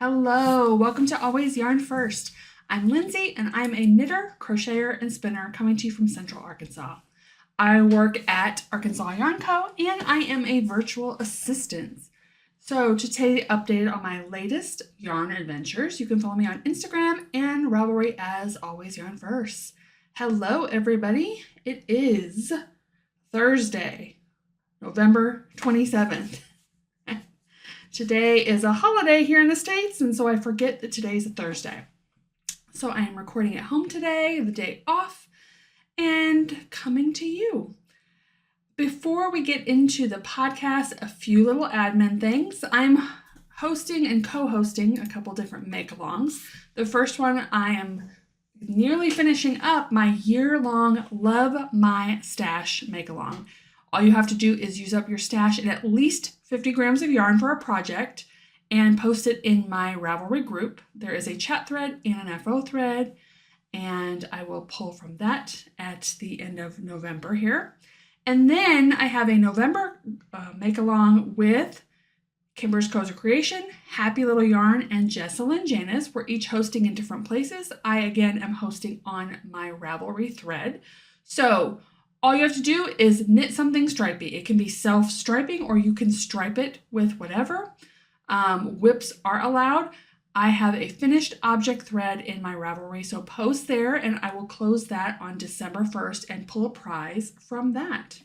Hello, welcome to Always Yarn First. I'm Lindsay and I'm a knitter, crocheter, and spinner coming to you from Central Arkansas. I work at Arkansas Yarn Co. and I am a virtual assistant. So to stay updated on my latest yarn adventures, you can follow me on Instagram and Ravelry as Always Yarn First. Hello everybody, it is Thursday, November 27th. Today is a holiday here in the States, and so I forget that today's a Thursday. So I am recording at home today, the day off, and coming to you. Before we get into the podcast, a few little admin things. I'm hosting and co-hosting a couple different make-alongs. The first one, I am nearly finishing up my year-long Love My Stash make-along. All you have to do is use up your stash in at least 50 grams of yarn for a project and post it in my Ravelry group. There is a chat thread and an FO thread, and I will pull from that at the end of November here. And then I have a November make-along with Kimbers Cozy Creation, Happy Little Yarn, and Jessalynjanice. We're each hosting in different places. I, again, am hosting on my Ravelry thread. So all you have to do is knit something stripy. It can be self-striping or you can stripe it with whatever. Whips are allowed. I have a finished object thread in my Ravelry, so post there and I will close that on December 1st and pull a prize from that.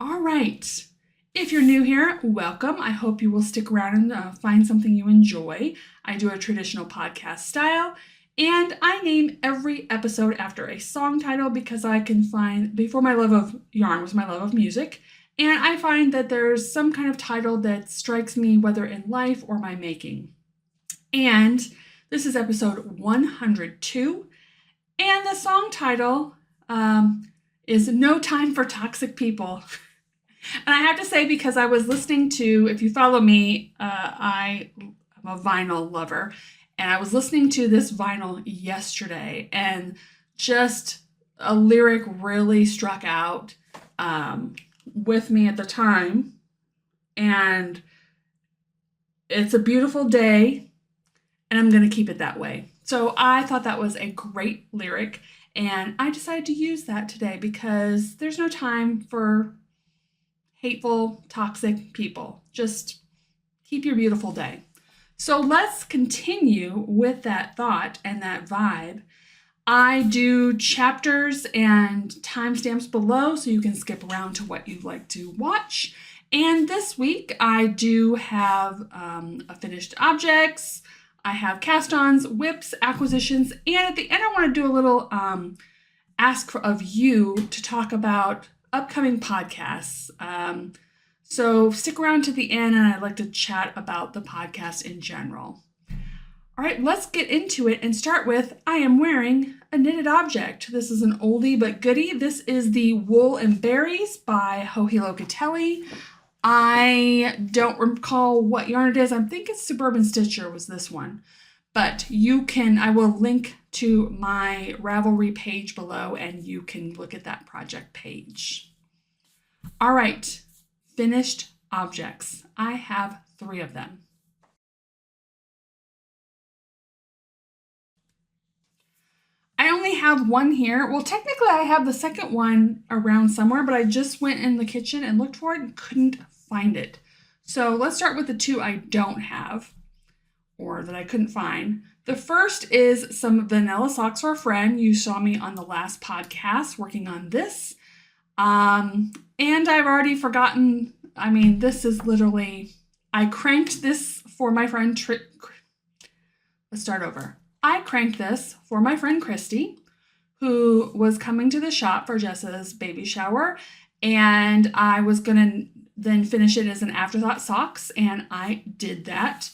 All right. If you're new here, welcome. I hope you will stick around and find something you enjoy. I do a traditional podcast style. And I name every episode after a song title because I can find, before my love of yarn was my love of music, and I find that there's some kind of title that strikes me whether in life or my making. And this is episode 102, and the song title is No Time for Toxic People. And I have to say, because I was listening to, if you follow me, I am a vinyl lover. And I was listening to this vinyl yesterday, and just a lyric really struck out with me at the time. And it's a beautiful day, and I'm going to keep it that way. So I thought that was a great lyric, and I decided to use that today because there's no time for hateful, toxic people. Just keep your beautiful day. So let's continue with that thought and that vibe. I do chapters and timestamps below so you can skip around to what you'd like to watch. And this week I do have a finished objects, I have cast-ons, whips, acquisitions, and at the end I want to do a little ask of you to talk about upcoming podcasts. So stick around to the end, and I'd like to chat about the podcast in general. All right, let's get into it and start with, I am wearing a knitted object. This is an oldie but goodie. This is the Wool and Berries by Locatelli. I don't recall what yarn it is. I think it's Suburban Stitcher was this one. But you can, I will link to my Ravelry page below, and you can look at that project page. All right. Finished objects. I have 3 of them. I only have one here. Well, technically I have the second one around somewhere, but I just went in the kitchen and looked for it and couldn't find it. So let's start with the 2 I don't have, or that I couldn't find. The first is some vanilla socks for a friend. You saw me on the last podcast working on this. And I've already forgotten, this is literally, I cranked this for my friend, let's start over. I cranked this for my friend Christy, who was coming to the shop for Jessa's baby shower, and I was gonna then finish it as an afterthought socks, and I did that.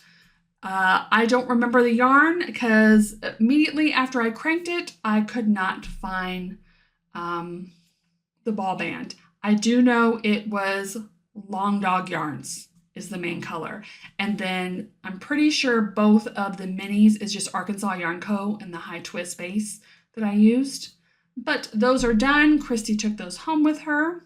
I don't remember the yarn because immediately after I cranked it, I could not find the ball band. I do know it was Long Dog Yarns is the main color. And then I'm pretty sure both of the minis is just Arkansas Yarn Co. and the high twist base that I used. But those are done. Christy took those home with her.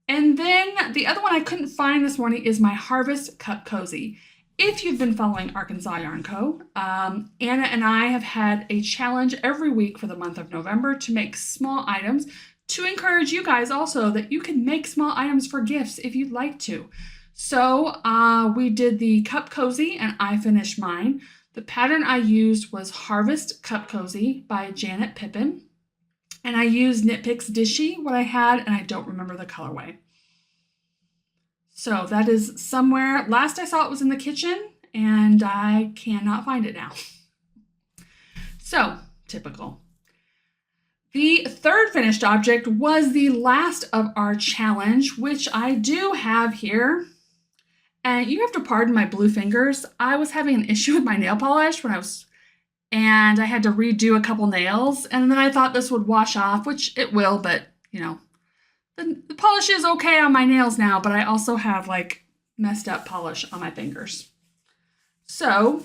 And then the other one I couldn't find this morning is my Harvest Cup Cozy. if you've been following Arkansas Yarn Co., Anna and I have had a challenge every week for the month of November to make small items to encourage you guys also that you can make small items for gifts if you'd like to. So we did the Cup Cozy and I finished mine. The pattern I used was Harvest Cup Cozy by Janet Pippin. And I used Knit Picks Dishie, what I had, and I don't remember the colorway. So that is somewhere. Last I saw it was in the kitchen, and I cannot find it now. So, typical. The third finished object was the last of our challenge, which I do have here. And you have to pardon my blue fingers. I was having an issue with my nail polish and I had to redo a couple nails. And then I thought this would wash off, which it will, but you know, the polish is okay on my nails now, but I also have like messed up polish on my fingers. So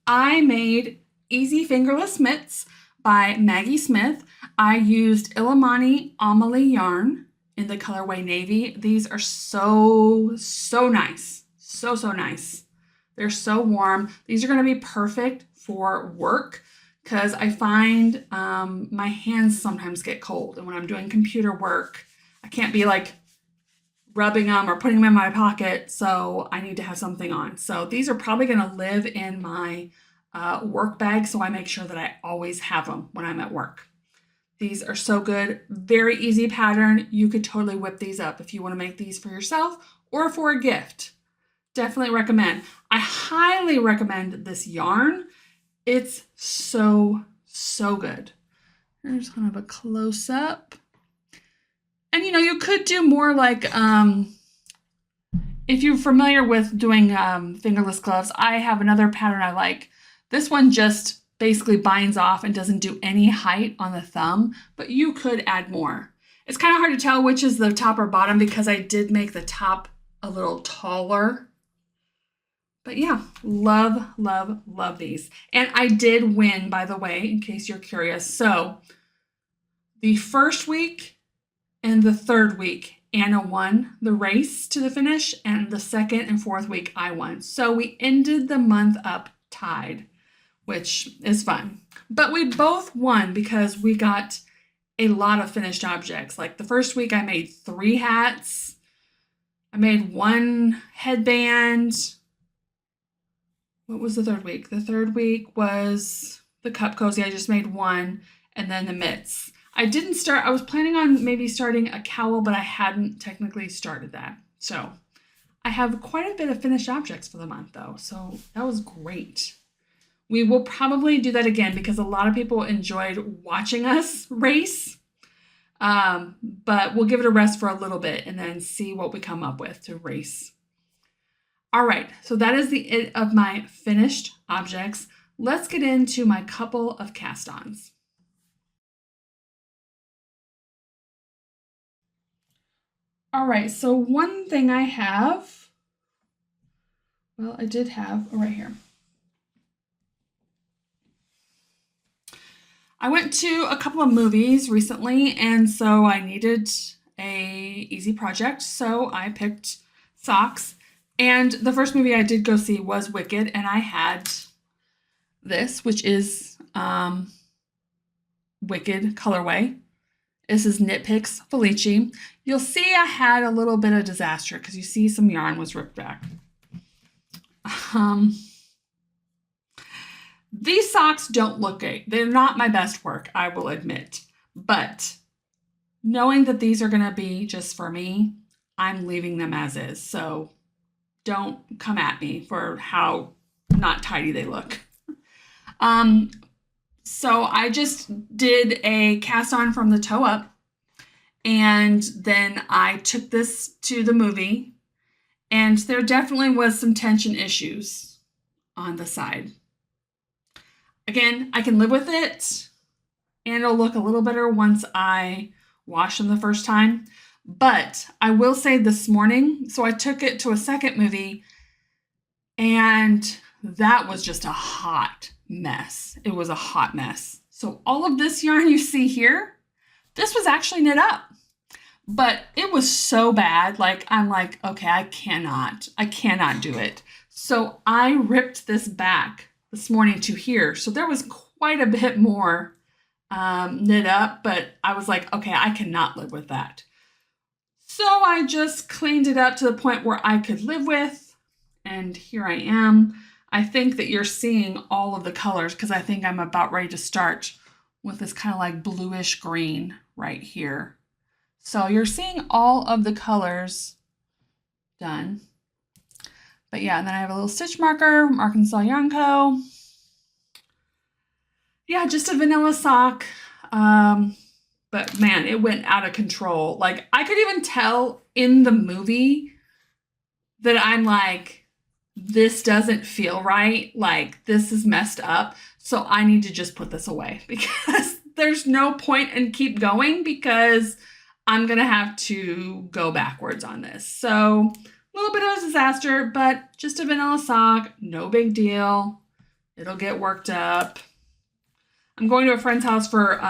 I made Easy Fingerless Mitts by Maggie Smith. I used Illimani Amelie yarn in the colorway navy. These are so nice. So nice. They're so warm. These are going to be perfect for work because I find my hands sometimes get cold. And when I'm doing computer work, I can't be like rubbing them or putting them in my pocket. So I need to have something on. So these are probably going to live in my work bag. So I make sure that I always have them when I'm at work. These are so good. Very easy pattern. You could totally whip these up if you want to make these for yourself or for a gift. Definitely recommend. I highly recommend this yarn. It's so good. Here's kind of a close up. And you know, you could do more like, if you're familiar with doing fingerless gloves, I have another pattern I like. This one just basically binds off and doesn't do any height on the thumb, but you could add more. It's kind of hard to tell which is the top or bottom because I did make the top a little taller. But yeah, love these. And I did win, by the way, in case you're curious. So the first week and the third week, Anna won the race to the finish, and the second and fourth week, I won. So we ended the month up tied, which is fun. But we both won because we got a lot of finished objects. Like the first week I made 3 hats. I made 1 headband. What was the third week? The third week was the Cup Cozy. I just made 1, and then the mitts. I didn't start, I was planning on maybe starting a cowl, but I hadn't technically started that. So I have quite a bit of finished objects for the month though. So that was great. We will probably do that again because a lot of people enjoyed watching us race. But we'll give it a rest for a little bit and then see what we come up with to race. All right, so that is the it of my finished objects. Let's get into my couple of cast-ons. All right, so one thing I have, well, I did have, right here. I went to a couple of movies recently, and so I needed a easy project, so I picked socks. And the first movie I did go see was Wicked, and I had this, which is Wicked colorway. This is Knit Picks Felici. You'll see I had a little bit of disaster because you see some yarn was ripped back. These socks don't look great. They're not my best work, I will admit. But knowing that these are going to be just for me, I'm leaving them as is. So don't come at me for how not tidy they look. So I just did a cast on from the toe up, and then I took this to the movie, and there definitely was some tension issues on the side. Again, I can live with it, and it'll look a little better once I wash them the first time. But I will say this morning, so I took it to a second movie, and that was just a hot mess. It was a hot mess. So all of this yarn you see here, this was actually knit up. but it was so bad. Like, I'm like, okay, I cannot do it. So I ripped this back this morning to here. So there was quite a bit more knit up, but I was like, okay, I cannot live with that. So I just cleaned it up to the point where I could live with, and here I am. I think that you're seeing all of the colors because I think I'm about ready to start with this kind of like bluish green right here. So you're seeing all of the colors done. But yeah, and then I have a little stitch marker from Arkansas Yarn Co. Yeah, just a vanilla sock. But man, it went out of control. Like, I could even tell in the movie that I'm like, this doesn't feel right. Like, this is messed up. So I need to just put this away because there's no point in keep going because I'm going to have to go backwards on this. So a little bit of a disaster, but just a vanilla sock. No big deal. It'll get worked up. I'm going to a friend's house for,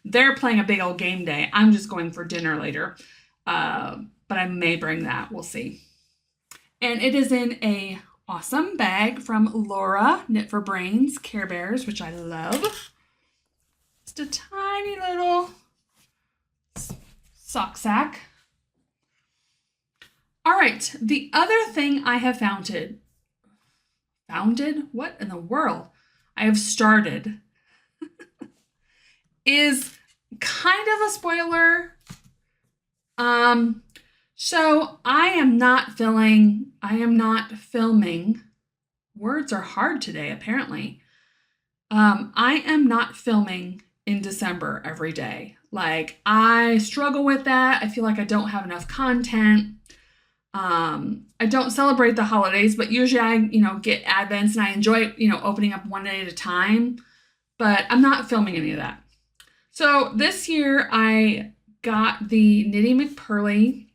they're playing a big old game day. I'm just going for dinner later. But I may bring that. We'll see. And it is in a awesome bag from Laura, Knit for Brains, Care Bears, which I love. Just a tiny little sock sack. All right, the other thing I have founded? What in the world? I have started is kind of a spoiler. So I am not filming. Words are hard today, apparently. I am not filming in December every day. Like, I struggle with that. I feel like I don't have enough content. I don't celebrate the holidays, but usually I, get Advents and I enjoy, opening up one day at a time, but I'm not filming any of that. So this year I got the Knitty McPurly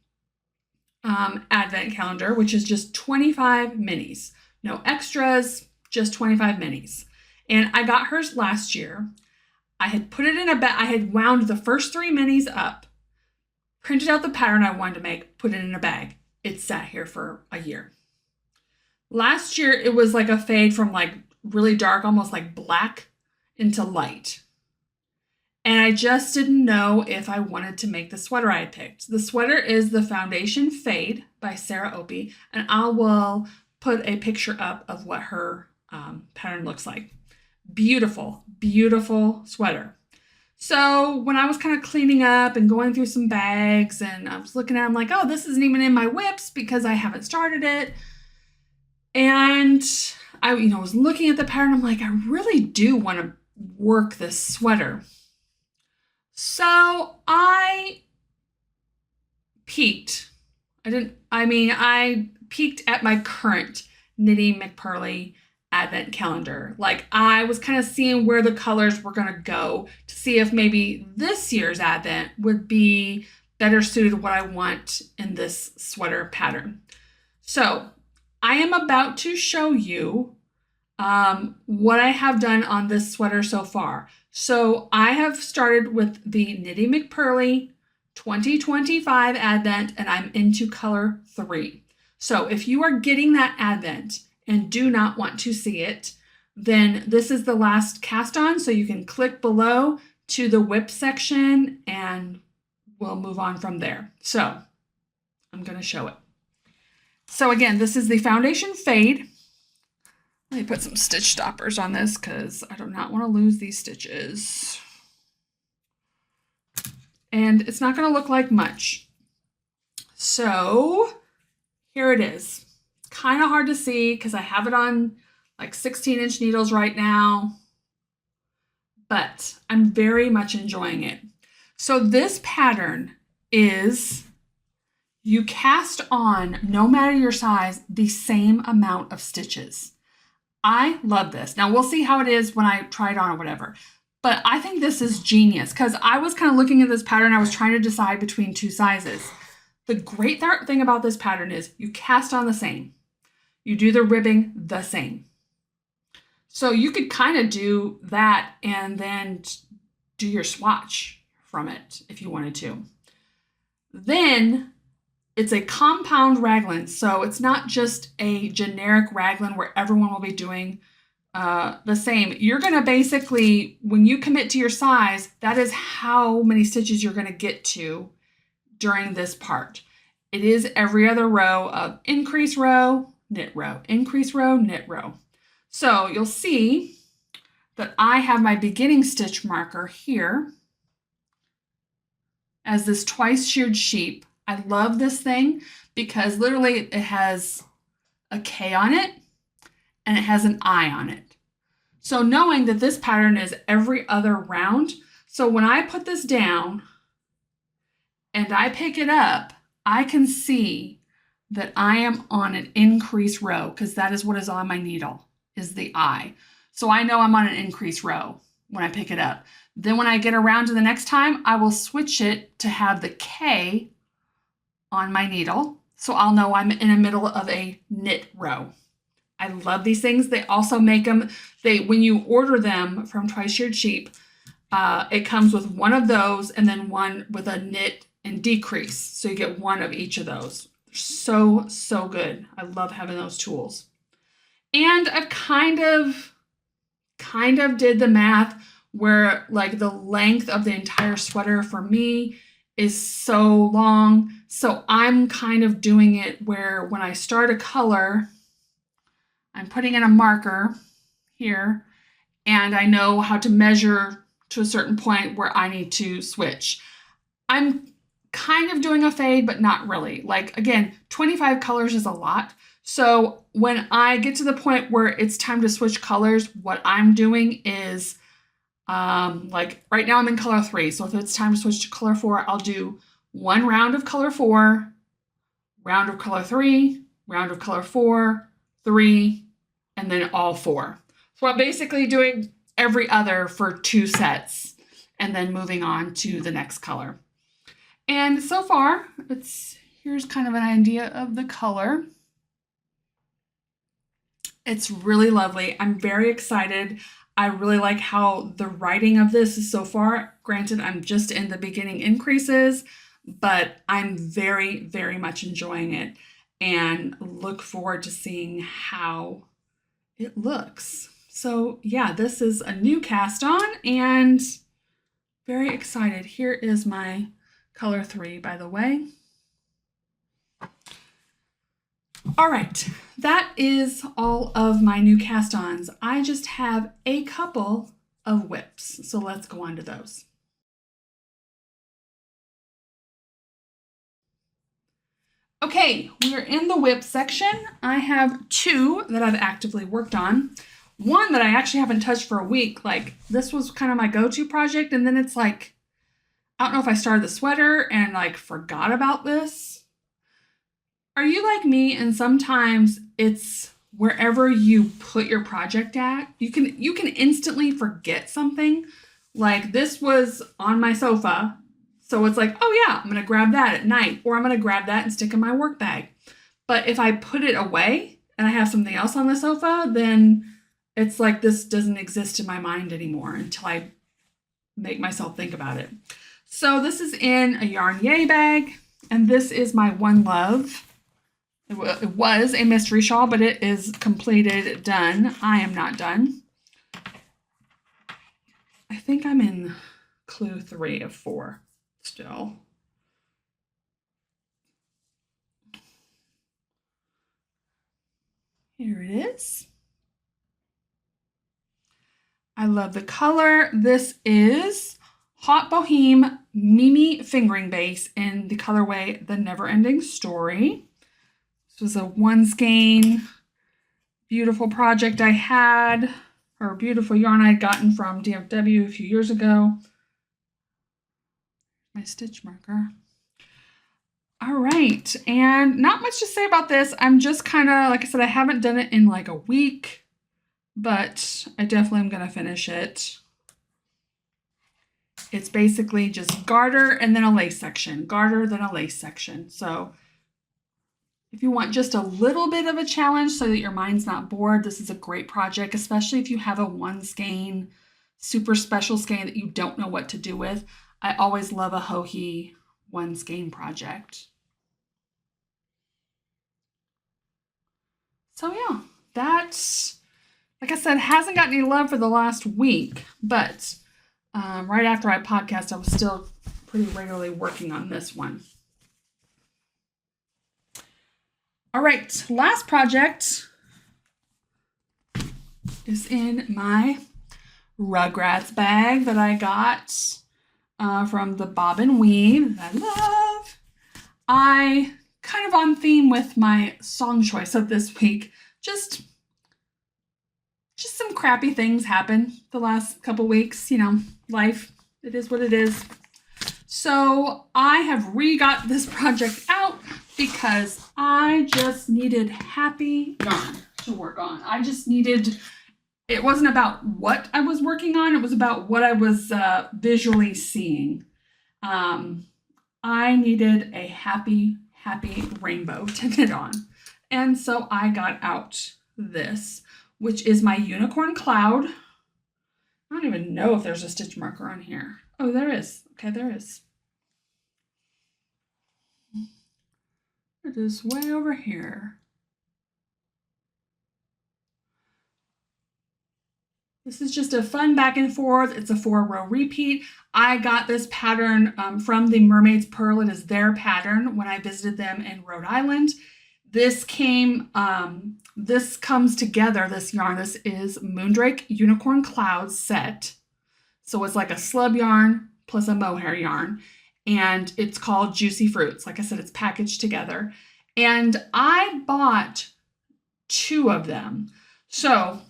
Advent calendar, which is just 25 minis. No extras, just 25 minis. And I got hers last year. I had put it in a bag. I had wound the first 3 minis up, printed out the pattern I wanted to make, put it in a bag. It sat here for a year. Last year, it was like a fade from like really dark, almost like black, into light. And I just didn't know if I wanted to make the sweater I had picked. The sweater is the Foundation Fade by Sarah Opie, and I will put a picture up of what her pattern looks like. Beautiful, beautiful sweater. So when I was kind of cleaning up and going through some bags and I was looking at it, I'm like, oh, this isn't even in my whips because I haven't started it. And I, was looking at the pattern. I'm like, I really do want to work this sweater. So I peeked. I peeked at my current Knitty McPurly Advent calendar. Like, I was kind of seeing where the colors were going to go to see if maybe this year's Advent would be better suited to what I want in this sweater pattern. So I am about to show you what I have done on this sweater so far. So I have started with the Knitty McPurly 2025 Advent, and I'm into color 3. So if you are getting that Advent and do not want to see it, then this is the last cast on. So you can click below to the whip section and we'll move on from there. So I'm going to show it. So again, this is the Foundation Fade. Let me put some stitch stoppers on this because I do not want to lose these stitches. And it's not going to look like much. So here it is. Kind of hard to see because I have it on like 16-inch needles right now, but I'm very much enjoying it. So this pattern is, you cast on, no matter your size, the same amount of stitches. I love this. Now we'll see how it is when I try it on or whatever, but I think this is genius because I was kind of looking at this pattern. I was trying to decide between 2 sizes. The great thing about this pattern is you cast on the same. You do the ribbing the same. So you could kind of do that and then do your swatch from it if you wanted to. Then it's a compound raglan. So it's not just a generic raglan where everyone will be doing the same. You're going to basically, when you commit to your size, that is how many stitches you're going to get to during this part. It is every other row of increase row, knit row, increase row, knit row. So you'll see that I have my beginning stitch marker here as this twice sheared sheep. I love this thing because literally it has a K on it and it has an I on it. So knowing that this pattern is every other round, so when I put this down and I pick it up, I can see that I am on an increase row because that is what is on my needle, is the I. So I know I'm on an increase row when I pick it up. Then when I get around to the next time, I will switch it to have the K on my needle. So I'll know I'm in the middle of a knit row. I love these things. They also make them, when you order them from Twice Sheared Sheep, it comes with one of those and then one with a knit and decrease. So you get one of each of those. They're so, so good. I love having those tools. And I've kind of did the math where like the length of the entire sweater for me is so long. So I'm kind of doing it where when I start a color, I'm putting in a marker here and I know how to measure to a certain point where I need to switch. I'm kind of doing a fade, but not really. Like again, 25 colors is a lot. So when I get to the point where it's time to switch colors, what I'm doing is like right now I'm in color 3. So if it's time to switch to color 4, I'll do one round of color 4, round of color 3, round of color 4, 3, and then all 4. So I'm basically doing every other for 2 sets and then moving on to the next color. And so far, here's kind of an idea of the color. It's really lovely. I'm very excited. I really like how the writing of this is so far. Granted, I'm just in the beginning increases, but I'm very, very much enjoying it and look forward to seeing how it looks. So yeah, this is a new cast on and very excited. Here is my color 3, by the way. All right, that is all of my new cast-ons. I just have a couple of whips, so let's go on to those. Okay, we are in the whip section. I have 2 that I've actively worked on. One that I actually haven't touched for a week. Like, this was kind of my go-to project, and then it's like, I don't know if I started the sweater and like forgot about this. Are you like me and sometimes it's wherever you put your project at, you can instantly forget something. Like this was on my sofa. So it's like, oh yeah, I'm going to grab that at night or I'm going to grab that and stick in my work bag. But if I put it away and I have something else on the sofa, then it's like this doesn't exist in my mind anymore until I make myself think about it. So this is in a Yarn Yay bag and this is my One Love. It was a mystery shawl, but it is completed, done. I am not done. I think I'm in clue 3 of 4 still. Here it is. I love the color. This is Hot Boheme Mimi Fingering Base in the colorway The Never Ending Story. This was a one skein, beautiful project I had, or beautiful yarn I'd gotten from DFW a few years ago. My stitch marker. All right, and not much to say about this. I'm just kind of, like I said, I haven't done it in like a week, but I definitely am going to finish it. It's basically just garter and then a lace section, garter, then a lace section. So if you want just a little bit of a challenge so that your mind's not bored, this is a great project, especially if you have a one skein, super special skein that you don't know what to do with. I always love a Hohi one skein project. So yeah, that, like I said, hasn't got any love for the last week, but right after I podcast, I was still pretty regularly working on this one. All right, last project is in my Rugrats bag that I got from the Bob and Weave that I love. I kind of on theme with my song choice of this week. Just some crappy things happened the last couple weeks. You know, life, it is what it is. So I have re-got this project out because I just needed happy yarn to work on. I just needed, it wasn't about what I was working on. It was about what I was visually seeing. I needed a happy rainbow to knit on. And so I got out this, which is my unicorn cloud. I don't even know if there's a stitch marker on here. Oh, there is. Okay, there is. It is way over here. This is just a fun back and forth. It's a 4-row repeat. I got this pattern from the Mermaid's Purl. It is their pattern when I visited them in Rhode Island. This comes together, this yarn. This is Moondrake Unicorn Cloud set. So it's like a slub yarn plus a mohair yarn. And it's called Juicy Fruits. Like I said, it's packaged together. And I bought 2 of them. So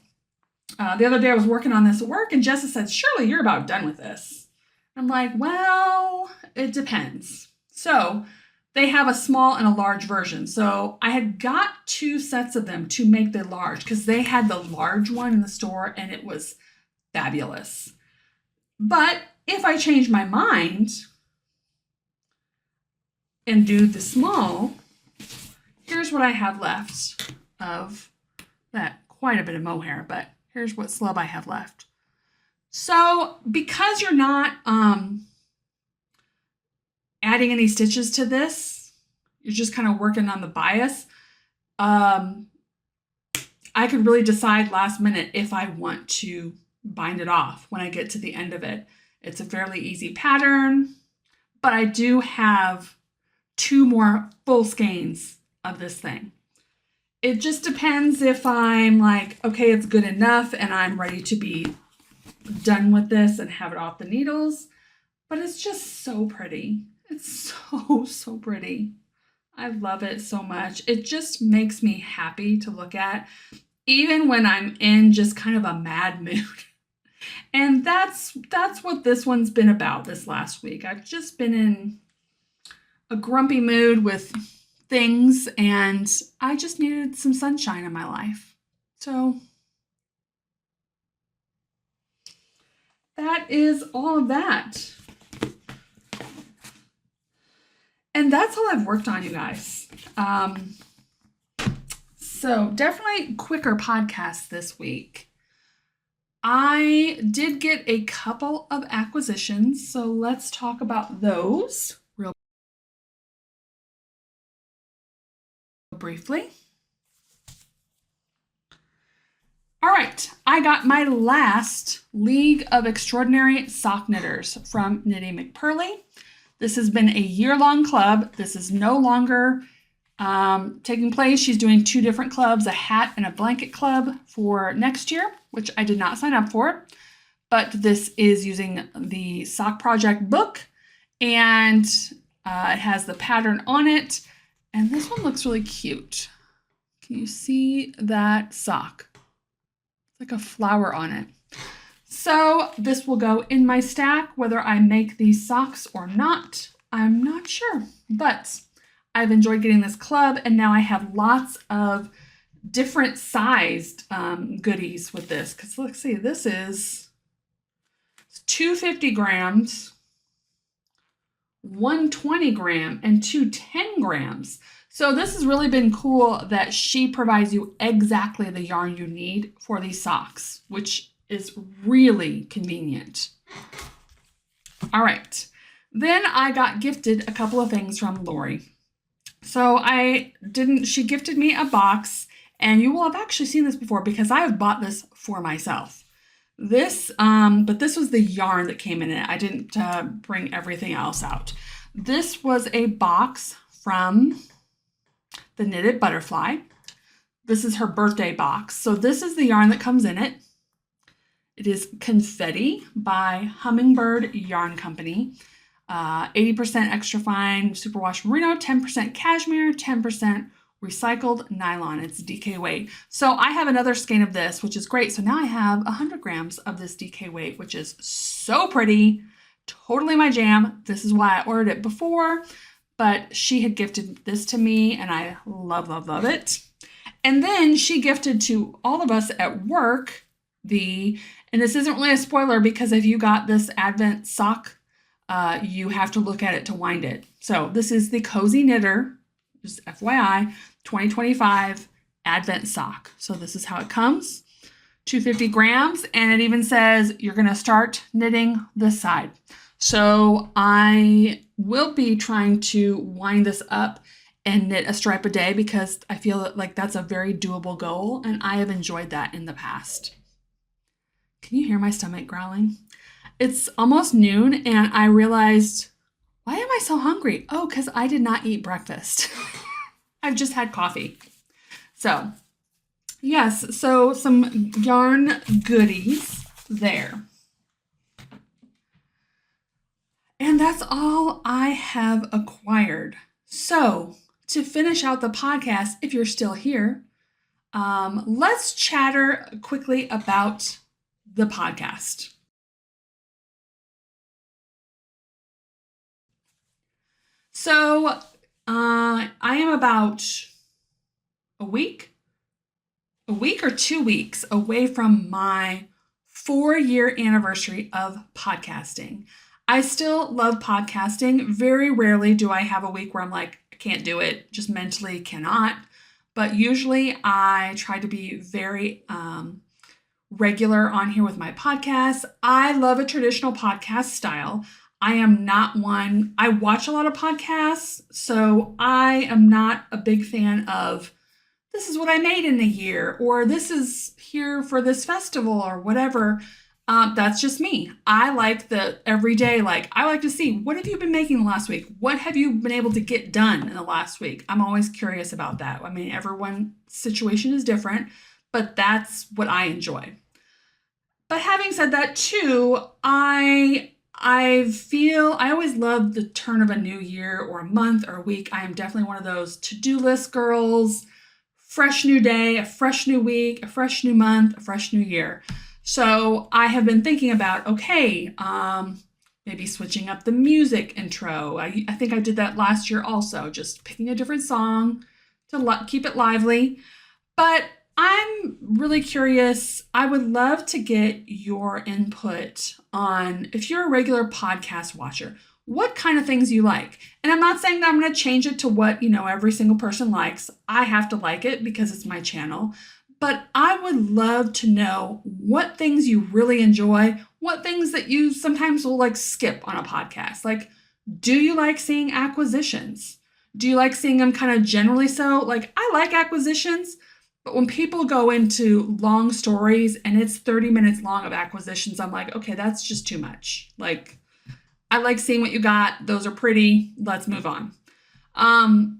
the other day I was working on this at work and Jessa said, "Surely you're about done with this." I'm like, well, it depends. So they have a small and a large version. So I had got 2 sets of them to make the large because they had the large one in the store and it was fabulous. But if I change my mind and do the small, here's what I have left of that, quite a bit of mohair, but here's what slub I have left. So because you're not adding any stitches to this, you're just kind of working on the bias, I could really decide last minute if I want to bind it off when I get to the end of it. It's a fairly easy pattern, but I do have 2 more full skeins of this thing. It just depends if I'm like, okay, it's good enough and I'm ready to be done with this and have it off the needles. But it's just so pretty. It's so pretty. I love it so much. It just makes me happy to look at, even when I'm in just kind of a mad mood. And that's what this one's been about this last week. I've just been in a grumpy mood with things and I just needed some sunshine in my life. So that is all of that. And that's all I've worked on, you guys. So definitely quicker podcast this week. I did get a couple of acquisitions, so let's talk about those real briefly. All right, I got my last League of Extraordinary Sock Knitters from Knitty McPurly. This has been a year-long club. This is no longer taking place. She's doing 2 different clubs, a hat and a blanket club for next year, which I did not sign up for. But this is using the Sock Project book, and it has the pattern on it. And this one looks really cute. Can you see that sock? It's like a flower on it. So this will go in my stack, whether I make these socks or not. I'm not sure, but I've enjoyed getting this club, and now I have lots of different sized goodies with this. Because let's see, this is 250 grams, 120 gram, and 210 grams. So this has really been cool that she provides you exactly the yarn you need for these socks, which is really convenient. All right, Then I got gifted a couple of things from Lori. So she gifted me a box, and you will have actually seen this before because I have bought this for myself. But this was the yarn that came in it. I didn't bring everything else out. This was a box from the Knitted Butterfly. This is her birthday box. So this is the yarn that comes in it. It is Confetti by Hummingbird Yarn Company. 80% extra fine superwash merino, 10% cashmere, 10% recycled nylon. It's DK weight. So I have another skein of this, which is great. So now I have 100 grams of this DK weight, which is so pretty. Totally my jam. This is why I ordered it before, but she had gifted this to me and I love, love, love it. And then she gifted to all of us at work and this isn't really a spoiler because if you got this Advent sock, you have to look at it to wind it. So this is the Cozy Knitter, just FYI, 2025 Advent sock. So this is how it comes, 250 grams, and it even says you're going to start knitting this side. So I will be trying to wind this up and knit a stripe a day because I feel like that's a very doable goal, and I have enjoyed that in the past. Can you hear my stomach growling? It's almost noon and I realized, why am I so hungry? Oh, because I did not eat breakfast. I've just had coffee. So, yes, so some yarn goodies there. And that's all I have acquired. So, to finish out the podcast, if you're still here, let's chatter quickly about the podcast. So I am about a week or 2 weeks away from my 4-year anniversary of podcasting. I still love podcasting. Very rarely do I have a week where I'm like, I can't do it, just mentally cannot. But usually I try to be very regular on here with my podcast. I love a traditional podcast style. I am not one, I watch a lot of podcasts, so I am not a big fan of this is what I made in a year, or this is here for this festival, or whatever. That's just me. I like the everyday, I like to see, what have you been making the last week? What have you been able to get done in the last week? I'm always curious about that. I mean, everyone's situation is different, but that's what I enjoy. But having said that too, I always love the turn of a new year or a month or a week. I am definitely one of those to-do list girls. Fresh new day, a fresh new week, a fresh new month, a fresh new year. So I have been thinking about, okay, maybe switching up the music intro. I think I did that last year also, just picking a different song to keep it lively. But I'm really curious. I would love to get your input on, if you're a regular podcast watcher, what kind of things you like. And I'm not saying that I'm going to change it to what, every single person likes. I have to like it because it's my channel. But I would love to know what things you really enjoy, what things that you sometimes will skip on a podcast. Do you like seeing acquisitions? Do you like seeing them kind of generally so? I like acquisitions. But when people go into long stories and it's 30 minutes long of acquisitions, I'm like, okay, that's just too much. I like seeing what you got. Those are pretty. Let's move on.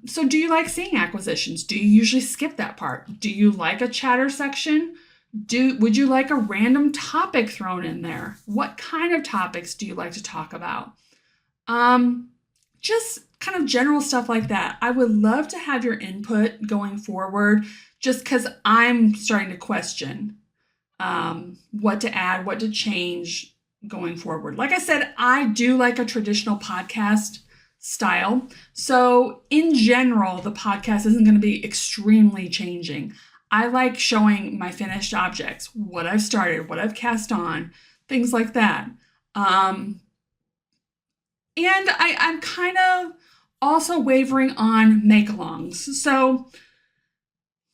So do you like seeing acquisitions? Do you usually skip that part? Do you like a chatter section? Would you like a random topic thrown in there? What kind of topics do you like to talk about? Just kind of general stuff like that. I would love to have your input going forward, just because I'm starting to question what to add, what to change going forward. Like I said, I do like a traditional podcast style. So in general, the podcast isn't going to be extremely changing. I like showing my finished objects, what I've started, what I've cast on, things like that. And I'm kind of also wavering on make-alongs. So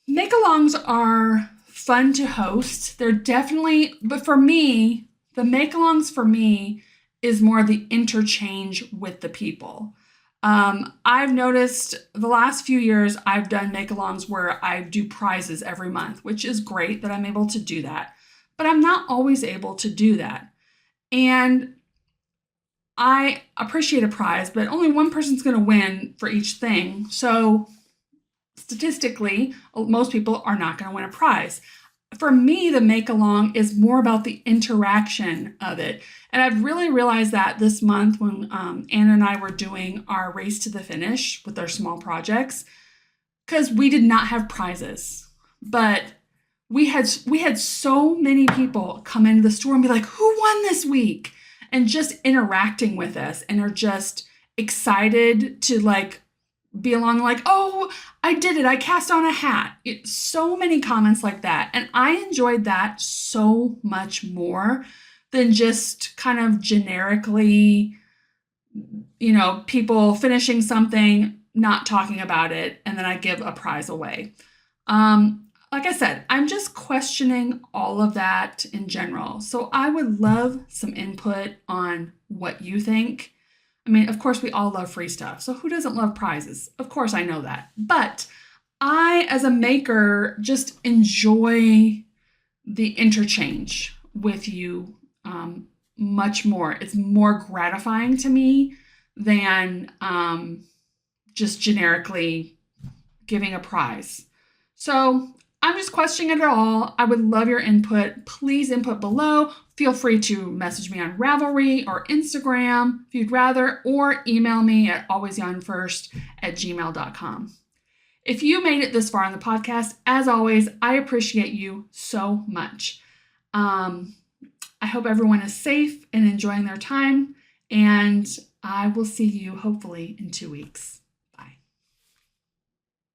make-alongs are fun to host. They're definitely, but for me, the make-alongs for me is more the interchange with the people. I've noticed the last few years I've done make-alongs where I do prizes every month, which is great that I'm able to do that. But I'm not always able to do that. And I appreciate a prize, but only one person's going to win for each thing. So statistically, most people are not going to win a prize. For me, the make-along is more about the interaction of it. And I've really realized that this month when Anna and I were doing our race to the finish with our small projects, because we did not have prizes. But we had so many people come into the store and be like, who won this week? And just interacting with us and are just excited to like be along like, oh, I did it. I cast on a hat. So many comments like that. And I enjoyed that so much more than just kind of generically, people finishing something, not talking about it, and then I give a prize away. Like I said, I'm just questioning all of that in general. So I would love some input on what you think. I mean, of course, we all love free stuff. So who doesn't love prizes? Of course, I know that. But I, as a maker, just enjoy the interchange with you much more. It's more gratifying to me than just generically giving a prize. So I'm just questioning it all. I would love your input. Please input below. Feel free to message me on Ravelry or Instagram if you'd rather, or email me at alwaysyarnfirst@gmail.com. If you made it this far on the podcast, as always, I appreciate you so much. I hope everyone is safe and enjoying their time, and I will see you hopefully in 2 weeks.